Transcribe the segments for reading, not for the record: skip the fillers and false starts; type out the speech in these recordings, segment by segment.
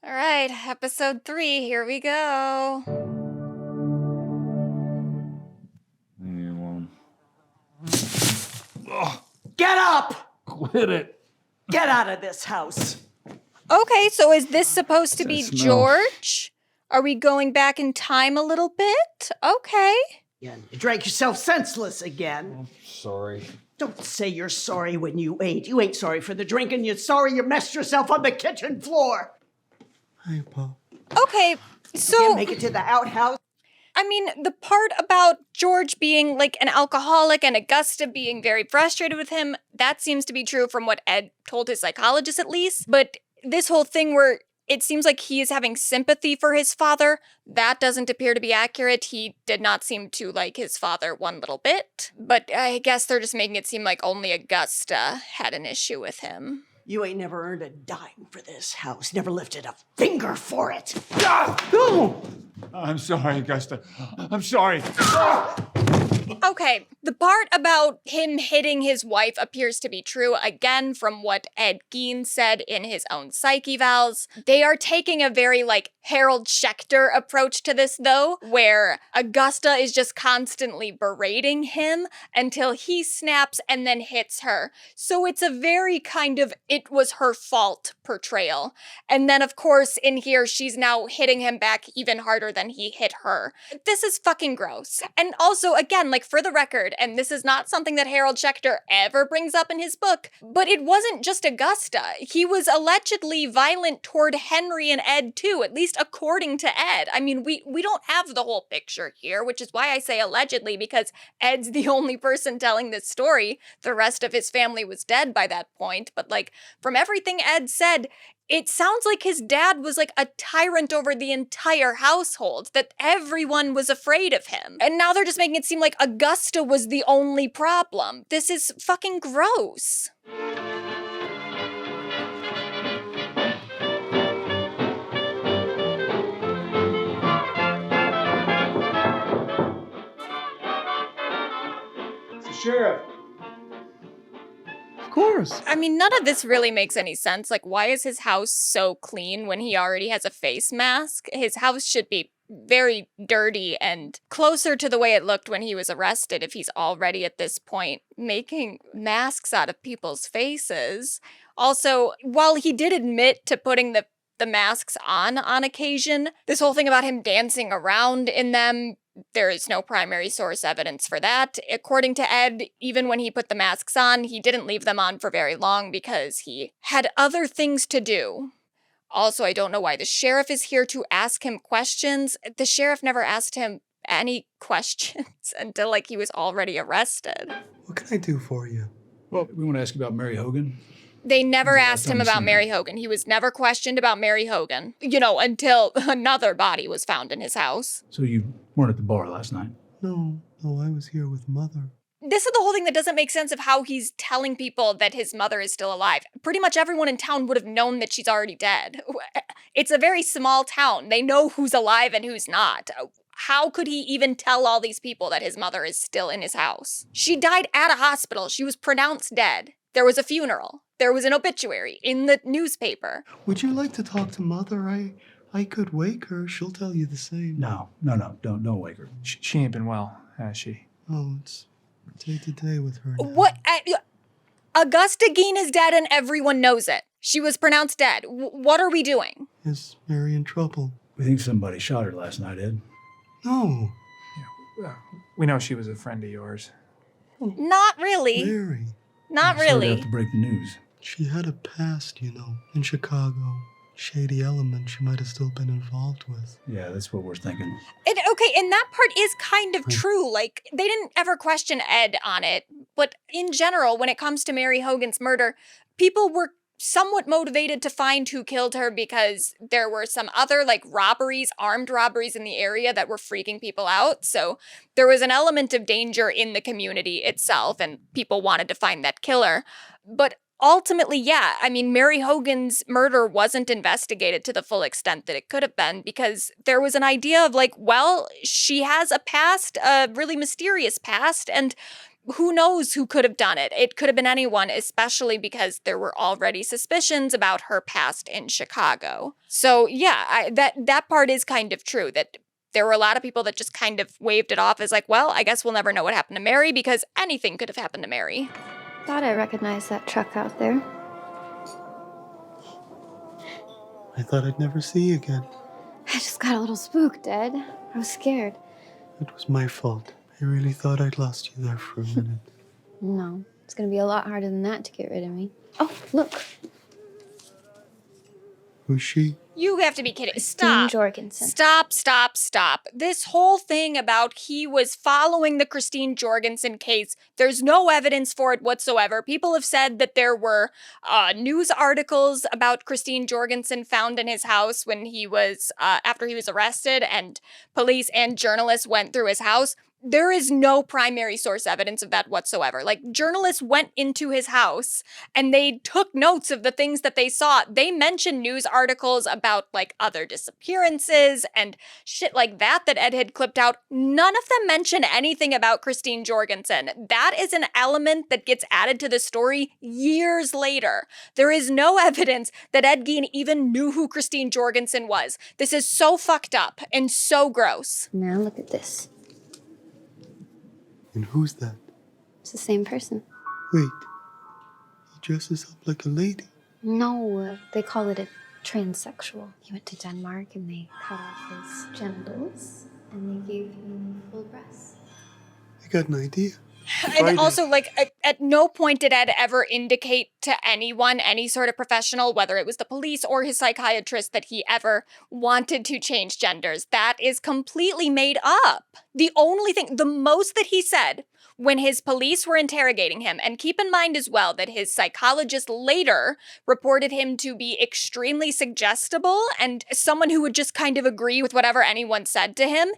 All right, episode 3, here we go. Get up! Quit it. Get out of this house. Okay, so is this supposed to be That smell. George? Are we going back in time a little bit? Okay. You drank yourself senseless again. Sorry. Don't say you're sorry when you ain't. You ain't sorry for the drinking. You're sorry you messed yourself on the kitchen floor. Hi, Pa. Okay, You so, make it to the outhouse. I mean, the part about George being like an alcoholic and Augusta being very frustrated with him, that seems to be true from what Ed told his psychologist at least. But this whole thing where it seems like he is having sympathy for his father, that doesn't appear to be accurate. He did not seem to like his father one little bit. But I guess they're just making it seem like only Augusta had an issue with him. You ain't never earned a dime for this house. Never lifted a finger for it. No! I'm sorry, Augusta. I'm sorry. Okay, the part about him hitting his wife appears to be true, again, from what Ed Gein said in his own psych evals. They are taking a very, Harold Schechter approach to this, though, where Augusta is just constantly berating him until he snaps and then hits her. So it's a very kind of it was her fault portrayal. And then, of course, in here, she's now hitting him back even harder than he hit her. This is fucking gross. And also, again, for the record, and this is not something that Harold Schechter ever brings up in his book, but it wasn't just Augusta. He was allegedly violent toward Henry and Ed too, at least according to Ed. I mean, we don't have the whole picture here, which is why I say allegedly, because Ed's the only person telling this story. The rest of his family was dead by that point, but from everything Ed said, it sounds like his dad was a tyrant over the entire household, that everyone was afraid of him. And now they're just making it seem like Augusta was the only problem. This is fucking gross. It's the sheriff. Of course. I mean, none of this really makes any sense. Why is his house so clean when he already has a face mask? His house should be very dirty and closer to the way it looked when he was arrested if he's already at this point making masks out of people's faces. Also, while he did admit to putting the masks on occasion, this whole thing about him dancing around in them, there is no primary source evidence for that. According to Ed, even when he put the masks on, he didn't leave them on for very long because he had other things to do. Also, I don't know why the sheriff is here to ask him questions. The sheriff never asked him any questions until he was already arrested. What can I do for you? Well, we want to ask you about Mary Hogan. They never Yeah, asked him I've about seen Mary Hogan. He was never questioned about Mary Hogan, until another body was found in his house. So you weren't at the bar last night? No, I was here with Mother. This is the whole thing that doesn't make sense of how he's telling people that his mother is still alive. Pretty much everyone in town would have known that she's already dead. It's a very small town. They know who's alive and who's not. How could he even tell all these people that his mother is still in his house? She died at a hospital. She was pronounced dead. There was a funeral. There was an obituary in the newspaper. Would you like to talk to Mother? I could wake her. She'll tell you the same. No, don't wake her. She ain't been well, has she? Oh, it's day to day with her now. What? Augusta Gein is dead and everyone knows it. She was pronounced dead. What are we doing? Is Mary in trouble? We think somebody shot her last night, Ed. No. We know she was a friend of yours. Not really. Mary. Not Sorry to really. have to break the news. She had a past, in Chicago. Shady element she might have still been involved with. Yeah, that's what we're thinking. And that part is kind of true. They didn't ever question Ed on it. But in general, when it comes to Mary Hogan's murder, people were somewhat motivated to find who killed her because there were some other robberies, armed robberies in the area that were freaking people out. So there was an element of danger in the community itself and people wanted to find that killer. But ultimately, yeah, I mean, Mary Hogan's murder wasn't investigated to the full extent that it could have been because there was an idea of she has a past, a really mysterious past, and who knows who could have done it? It could have been anyone, especially because there were already suspicions about her past in Chicago. So yeah, that part is kind of true, that there were a lot of people that just kind of waved it off as like, well, I guess we'll never know what happened to Mary because anything could have happened to Mary. Thought I recognized that truck out there. I thought I'd never see you again. I just got a little spooked, Ed. I was scared. It was my fault. I really thought I'd lost you there for a minute. No, it's gonna be a lot harder than that to get rid of me. Oh, look. Who's she? You have to be kidding. Christine Stop. Jorgensen. Stop. This whole thing about he was following the Christine Jorgensen case, there's no evidence for it whatsoever. People have said that there were news articles about Christine Jorgensen found in his house when he was, after he was arrested, and police and journalists went through his house. There is no primary source evidence of that whatsoever. Like, journalists went into his house and they took notes of the things that they saw. They mentioned news articles about, like, other disappearances and shit like that Ed had clipped out. None of them mention anything about Christine Jorgensen. That is an element that gets added to the story years later. There is no evidence that Ed Gein even knew who Christine Jorgensen was. This is so fucked up and so gross. Now look at this. And who's that? It's the same person. Wait, he dresses up like a lady. No, they call it a transsexual. He went to Denmark and they cut off his genitals and they gave him full breasts. I got an idea. And also, like, at no point did Ed ever indicate to anyone, any sort of professional, whether it was the police or his psychiatrist, that he ever wanted to change genders. That is completely made up. The only thing, the most that he said when his police were interrogating him, and keep in mind as well that his psychologist later reported him to be extremely suggestible and someone who would just kind of agree with whatever anyone said to him.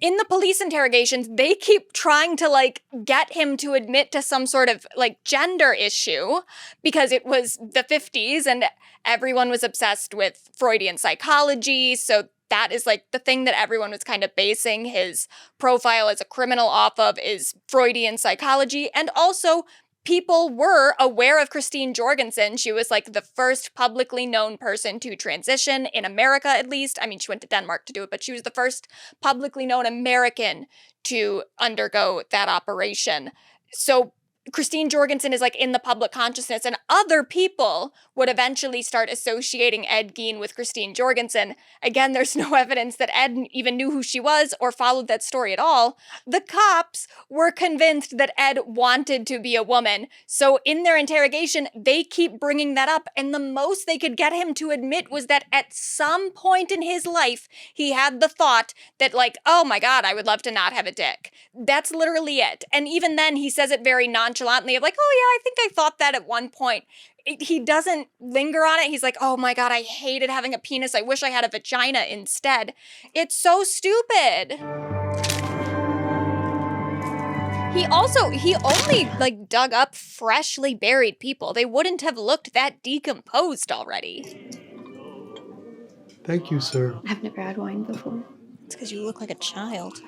In the police interrogations, they keep trying to, like, get him to admit to some sort of, like, gender issue because it was the 50s and everyone was obsessed with Freudian psychology. So that is, like, the thing that everyone was kind of basing his profile as a criminal off of is Freudian psychology. And also, people were aware of Christine Jorgensen. She was, like, the first publicly known person to transition in America, at least. I mean, she went to Denmark to do it, but she was the first publicly known American to undergo that operation. So Christine Jorgensen is, like, in the public consciousness, and other people would eventually start associating Ed Gein with Christine Jorgensen. Again, there's no evidence that Ed even knew who she was or followed that story at all. The cops were convinced that Ed wanted to be a woman, so in their interrogation, they keep bringing that up, and the most they could get him to admit was that at some point in his life, he had the thought that, like, oh my god, I would love to not have a dick. That's literally it. And even then, he says it very nonchalantly of like, oh yeah, I think I thought that at one point. He doesn't linger on it. He's like, oh my god, I hated having a penis. I wish I had a vagina instead. It's so stupid. He only, like, dug up freshly buried people. They wouldn't have looked that decomposed already. Thank you, sir. I've never had wine before. It's because you look like a child.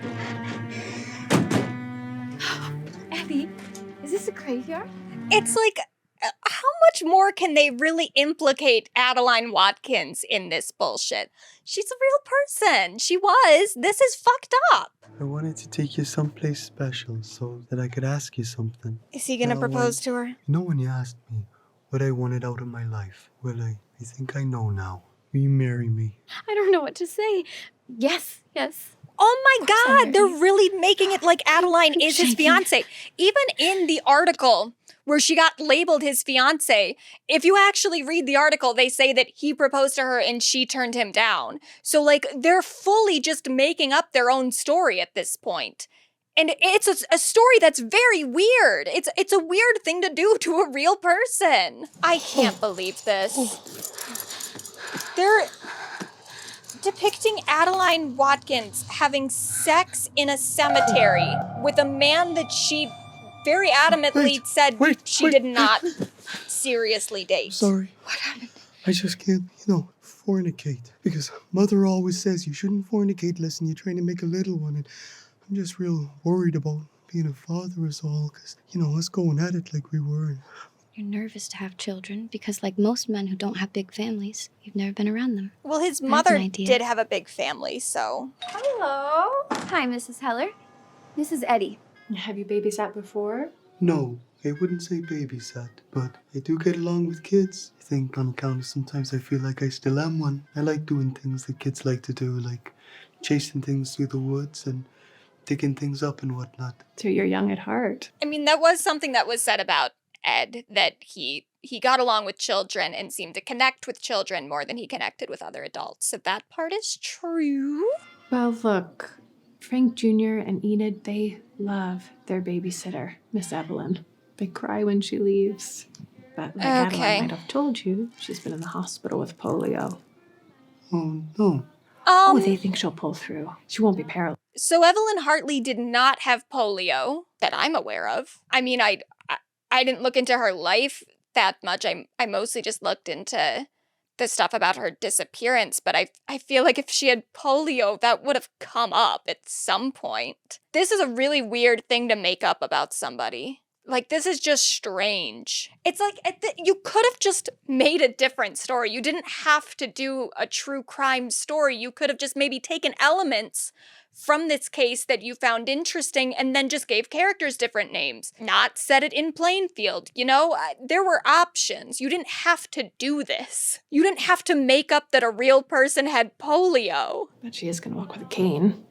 Abby, is this a graveyard? It's like, how much more can they really implicate Adeline Watkins in this bullshit? She's a real person. She was. This is fucked up. I wanted to take you someplace special so that I could ask you something. Is he gonna Now, propose to her? You know when you asked me what I wanted out of my life? Well, I think I know now. Will you marry me? I don't know what to say. Yes. Oh my god, they're really making it like Adeline is his shaking. fiance. Even in the article where she got labeled his fiance, if you actually read the article, they say that he proposed to her and she turned him down. So, like, they're fully just making up their own story at this point. And it's a story that's very weird. It's a weird thing to do to a real person. I can't believe this. They're depicting Adeline Watkins having sex in a cemetery with a man that she very adamantly said she did not seriously date. Sorry. What happened? I just can't, fornicate. Because Mother always says you shouldn't fornicate unless you're trying to make a little one. And I'm just real worried about being a father is all, because, us going at it like we were. You're nervous to have children because, like most men who don't have big families, you've never been around them. Well, his I have mother an idea. did have a big family, so. Hello. Hi, Mrs. Heller. This is Eddie. Have you babysat before? No, I wouldn't say babysat, but I do get along with kids. I think on account of sometimes I feel like I still am one. I like doing things that kids like to do, like chasing things through the woods and digging things up and whatnot. So you're young at heart. I mean, that was something that was said about Ed, that he got along with children and seemed to connect with children more than he connected with other adults. So that part is true. Well, look, Frank Jr. and Enid, they love their babysitter, Miss Evelyn. They cry when she leaves. But like Okay. Adeline might have told you, she's been in the hospital with polio. Oh, no. Oh, they think she'll pull through. She won't be paralyzed. So Evelyn Hartley did not have polio that I'm aware of. I mean, I didn't look into her life that much. I mostly just looked into the stuff about her disappearance, but I feel like if she had polio, that would have come up at some point. This is a really weird thing to make up about somebody. Like, this is just strange. It's like, you could have just made a different story. You didn't have to do a true crime story. You could have just maybe taken elements from this case that you found interesting and then just gave characters different names. Not set it in Plainfield, There were options. You didn't have to do this. You didn't have to make up that a real person had polio. But she is going to walk with a cane.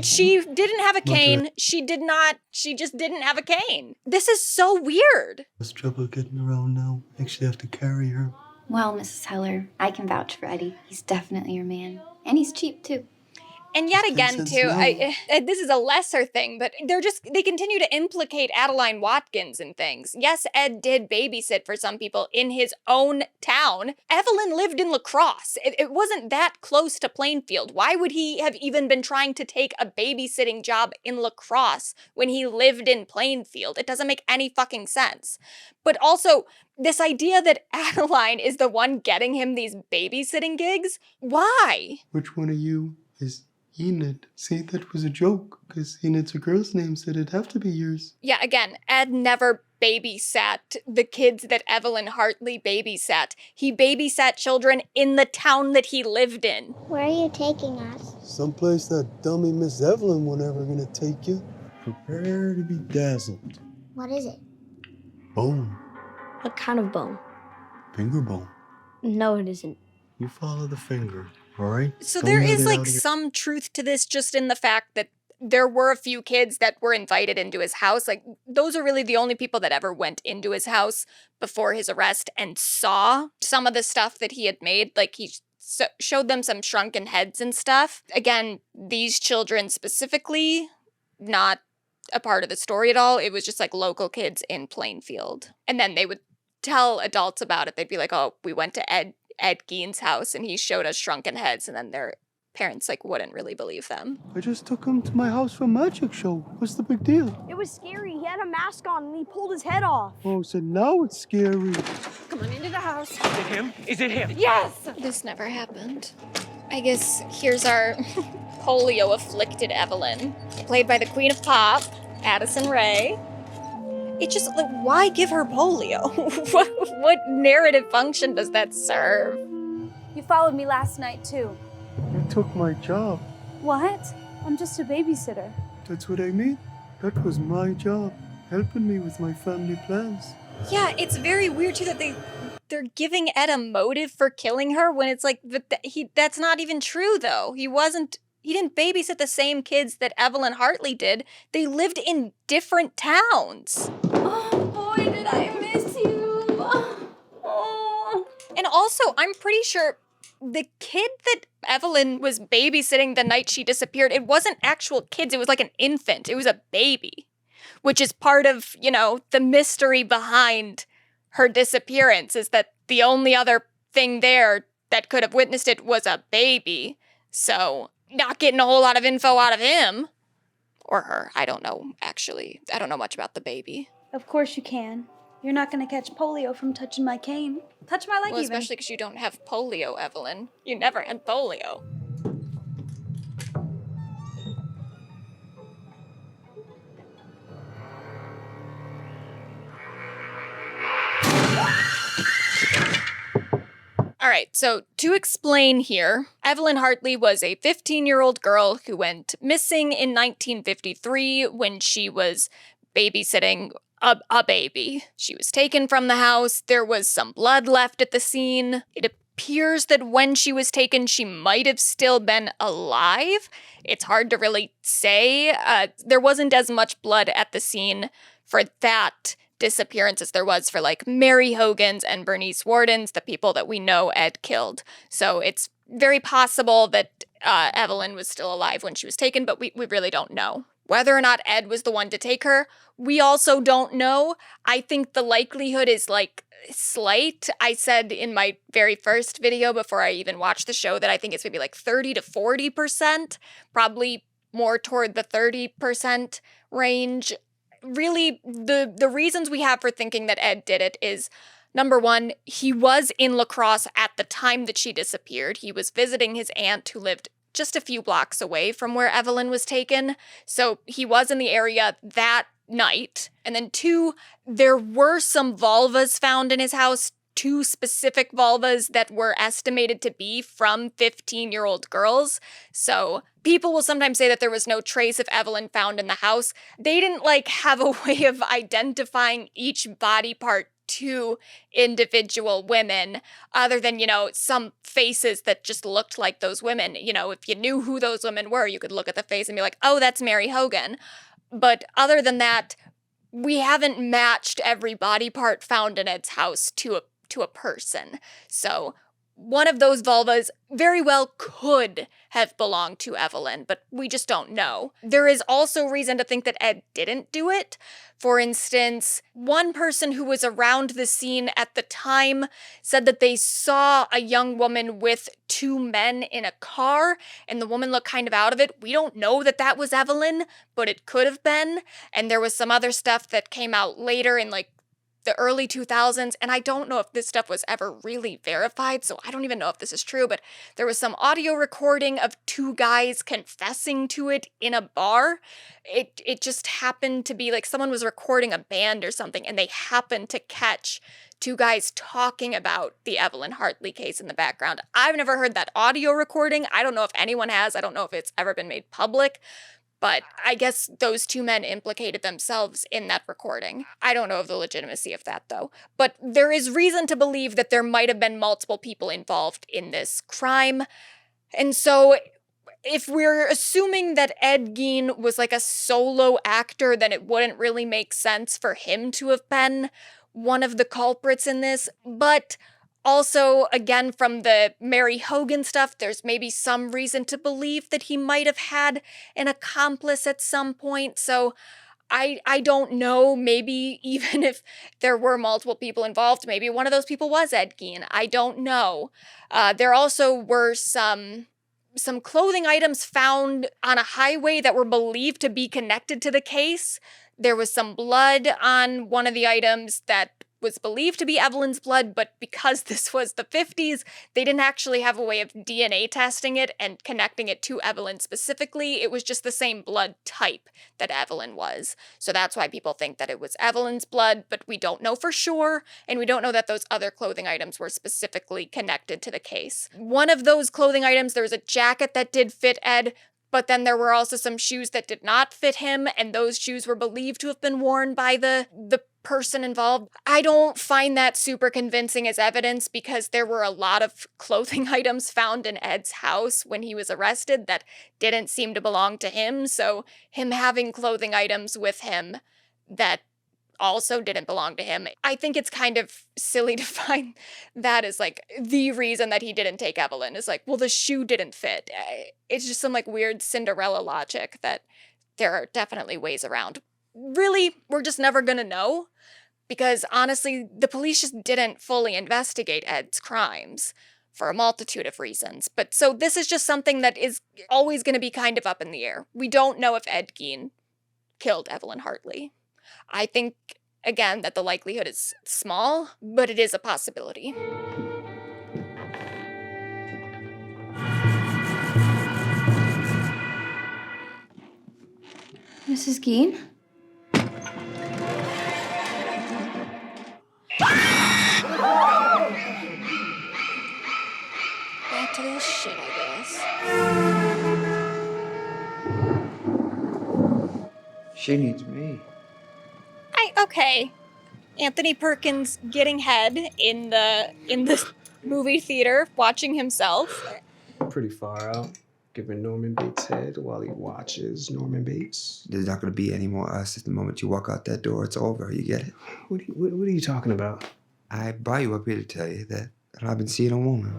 She didn't have a cane. She just didn't have a cane. This is so weird. There's trouble getting around now. I actually have to carry her. Well, Mrs. Heller, I can vouch for Eddie. He's definitely your man. And he's cheap, too. And yet again, Makes too, sense this is a lesser thing, but they continue to implicate Adeline Watkins in things. Yes, Ed did babysit for some people in his own town. Evelyn lived in La Crosse. It wasn't that close to Plainfield. Why would he have even been trying to take a babysitting job in La Crosse when he lived in Plainfield? It doesn't make any fucking sense. But also, this idea that Adeline is the one getting him these babysitting gigs, why? Which one of you is Enid? See, that was a joke, because Enid's a girl's name, so it'd have to be yours. Yeah, again, Ed never babysat the kids that Evelyn Hartley babysat. He babysat children in the town that he lived in. Where are you taking us? Someplace that dummy Miss Evelyn won't ever gonna take you. Prepare to be dazzled. What is it? Bone. What kind of bone? Finger bone. No, it isn't. You follow the finger, all right? So Don't there let is it like out of your- some truth to this, just in the fact that there were a few kids that were invited into his house. Like, those are really the only people that ever went into his house before his arrest and saw some of the stuff that he had made. Like, he showed them some shrunken heads and stuff. Again, these children specifically, not a part of the story at all. It was just like local kids in Plainfield. And then they would tell adults about it. They'd be like, oh, we went to Ed Gein's house and he showed us shrunken heads, and then their parents like wouldn't really believe them. I just took him to my house for a magic show. What's the big deal? It was scary. He had a mask on and he pulled his head off. Oh, so now it's scary. Come on into the house. Is it him? Is it him? Yes! This never happened. I guess here's our polio-afflicted Evelyn, played by the Queen of Pop, Addison Rae. It just, like, why give her polio? what narrative function does that serve? You followed me last night, too. You took my job. What? I'm just a babysitter. That's what I mean. That was my job, helping me with my family plans. Yeah, it's very weird, too, that they're giving Ed a motive for killing her when it's like, that's not even true, though. He didn't babysit the same kids that Evelyn Hartley did. They lived in different towns. Oh, boy, did I miss you. Oh. And also, I'm pretty sure the kid that Evelyn was babysitting the night she disappeared, it wasn't actual kids. It was like an infant. It was a baby, which is part of, the mystery behind her disappearance, is that the only other thing there that could have witnessed it was a baby. So, not getting a whole lot of info out of him. Or her. I don't know, actually. I don't know much about the baby. Of course you can. You're not gonna catch polio from touching my cane. Touch my leg Well, even. especially because you don't have polio, Evelyn. You never had polio. right, so to explain here, Evelyn Hartley was a 15-year-old girl who went missing in 1953 when she was babysitting a baby. She was taken from the house. There was some blood left at the scene. It appears that when she was taken, she might have still been alive. It's hard to really say. There wasn't as much blood at the scene for that disappearance as there was for like Mary Hogan's and Bernice Warden's, the people that we know Ed killed. So it's very possible that Evelyn was still alive when she was taken, but we really don't know. Whether or not Ed was the one to take her, we also don't know. I think the likelihood is like slight. I said in my very first video before I even watched the show that I think it's maybe like 30 to 40%, probably more toward the 30% range. Really, the reasons we have for thinking that Ed did it is, number one, he was in La Crosse at the time that she disappeared. He was visiting his aunt who lived just a few blocks away from where Evelyn was taken. So he was in the area that night. And then two, there were some vulvas found in his house, 2 specific vulvas that were estimated to be from 15-year-old girls. So people will sometimes say that there was no trace of Evelyn found in the house. They didn't have a way of identifying each body part to individual women other than, some faces that just looked like those women. If you knew who those women were, you could look at the face and be like, oh, that's Mary Hogan. But other than that, we haven't matched every body part found in Ed's house to a person. So one of those vulvas very well could have belonged to Evelyn, but we just don't know. There is also reason to think that Ed didn't do it. For instance, one person who was around the scene at the time said that they saw a young woman with 2 men in a car, and the woman looked kind of out of it. We don't know that that was Evelyn, but it could have been. And there was some other stuff that came out later in the early 2000s, and I don't know if this stuff was ever really verified, so I don't even know if this is true, but there was some audio recording of 2 guys confessing to it in a bar. It just happened to be someone was recording a band or something, and they happened to catch 2 guys talking about the Evelyn Hartley case in the background. I've never heard that audio recording. I don't know if anyone has. I don't know if it's ever been made public. But I guess those 2 men implicated themselves in that recording. I don't know of the legitimacy of that, though. But there is reason to believe that there might have been multiple people involved in this crime. And so if we're assuming that Ed Gein was a solo actor, then it wouldn't really make sense for him to have been one of the culprits in this. But also, again, from the Mary Hogan stuff, there's maybe some reason to believe that he might have had an accomplice at some point. So I don't know, maybe even if there were multiple people involved, maybe one of those people was Ed Gein. I don't know. There also were some clothing items found on a highway that were believed to be connected to the case. There was some blood on one of the items that was believed to be Evelyn's blood, but because this was the 50s, they didn't actually have a way of DNA testing it and connecting it to Evelyn specifically. It was just the same blood type that Evelyn was. So that's why people think that it was Evelyn's blood, but we don't know for sure, and we don't know that those other clothing items were specifically connected to the case. One of those clothing items, there was a jacket that did fit Ed, but then there were also some shoes that did not fit him, and those shoes were believed to have been worn by the person involved. I don't find that super convincing as evidence because there were a lot of clothing items found in Ed's house when he was arrested that didn't seem to belong to him, so him having clothing items with him that also didn't belong to him. I think it's kind of silly to find that as the reason that he didn't take Evelyn is well, the shoe didn't fit. It's just some weird Cinderella logic that there are definitely ways around. Really, we're just never gonna know because honestly, the police just didn't fully investigate Ed's crimes for a multitude of reasons. But so this is just something that is always gonna be kind of up in the air. We don't know if Ed Gein killed Evelyn Hartley. I think, again, that the likelihood is small, but it is a possibility. Mrs. Gein? She needs me. Okay. Anthony Perkins getting head in the movie theater, watching himself. Pretty far out. Giving Norman Bates head while he watches Norman Bates. There's not gonna be any more us. At the moment you walk out that door, it's over. You get it? What are you talking about? I brought you up here to tell you that I've been seeing a woman.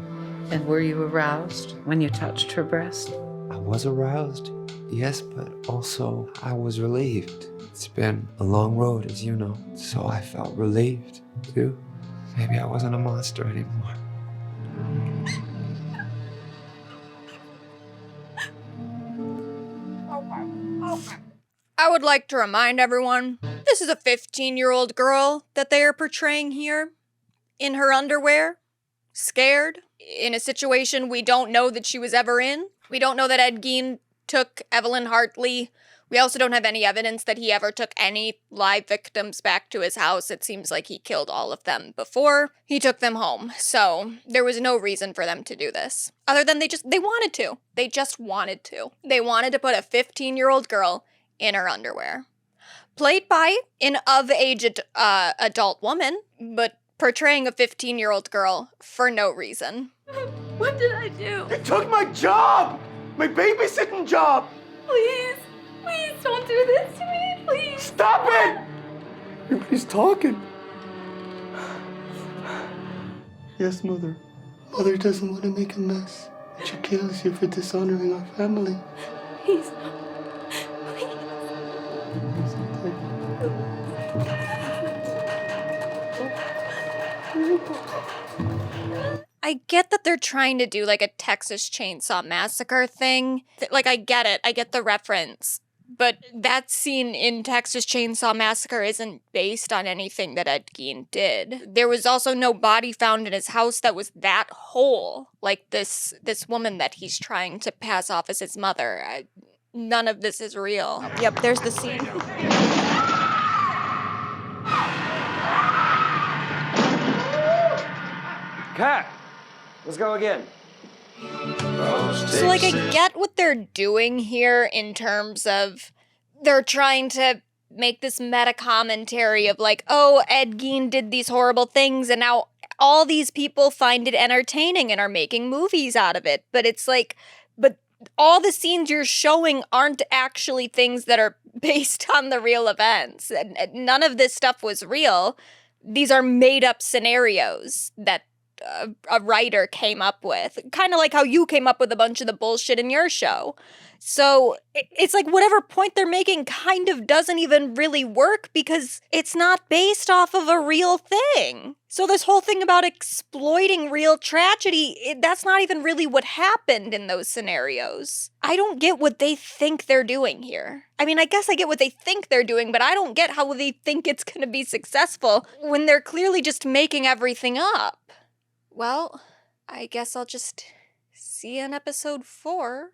And were you aroused when you touched her breast? I was aroused, yes, but also I was relieved. It's been a long road, as you know, so I felt relieved, too. Maybe I wasn't a monster anymore. I would like to remind everyone, this is a 15-year-old girl that they are portraying here, in her underwear, scared, in a situation we don't know that she was ever in. We don't know that Ed Gein took Evelyn Hartley. We also don't have any evidence that he ever took any live victims back to his house. It seems like he killed all of them before he took them home. So there was no reason for them to do this. Other than they wanted to. They just wanted to. They wanted to put a 15-year-old girl in her underwear. Played by an of-age adult woman, but portraying a 15-year-old girl for no reason. What did I do? You took my job! My babysitting job! Please, please don't do this to me, please. Stop it! Everybody's talking. Yes, Mother. Mother doesn't want to make a mess. And she kills you for dishonoring our family. Please, I get that they're trying to do like a Texas Chainsaw Massacre thing. Like, I get it. I get the reference. But that scene in Texas Chainsaw Massacre isn't based on anything that Ed Gein did. There was also no body found in his house that was that whole. Like this woman that he's trying to pass off as his mother. None of this is real. Yep, there's the scene. Cat! Let's go again. So, like, I get what they're doing here in terms of they're trying to make this meta commentary of like, oh, Ed Gein did these horrible things and now all these people find it entertaining and are making movies out of it. But it's like, but all the scenes you're showing aren't actually things that are based on the real events. And none of this stuff was real. These are made up scenarios that a writer came up with. Kind of like how you came up with a bunch of the bullshit in your show. So it's like whatever point they're making kind of doesn't even really work because it's not based off of a real thing. So this whole thing about exploiting real tragedy, that's not even really what happened in those scenarios. I don't get what they think they're doing here. I mean, I guess I get what they think they're doing, but I don't get how they think it's going to be successful when they're clearly just making everything up. Well, I guess I'll just see you in episode 4.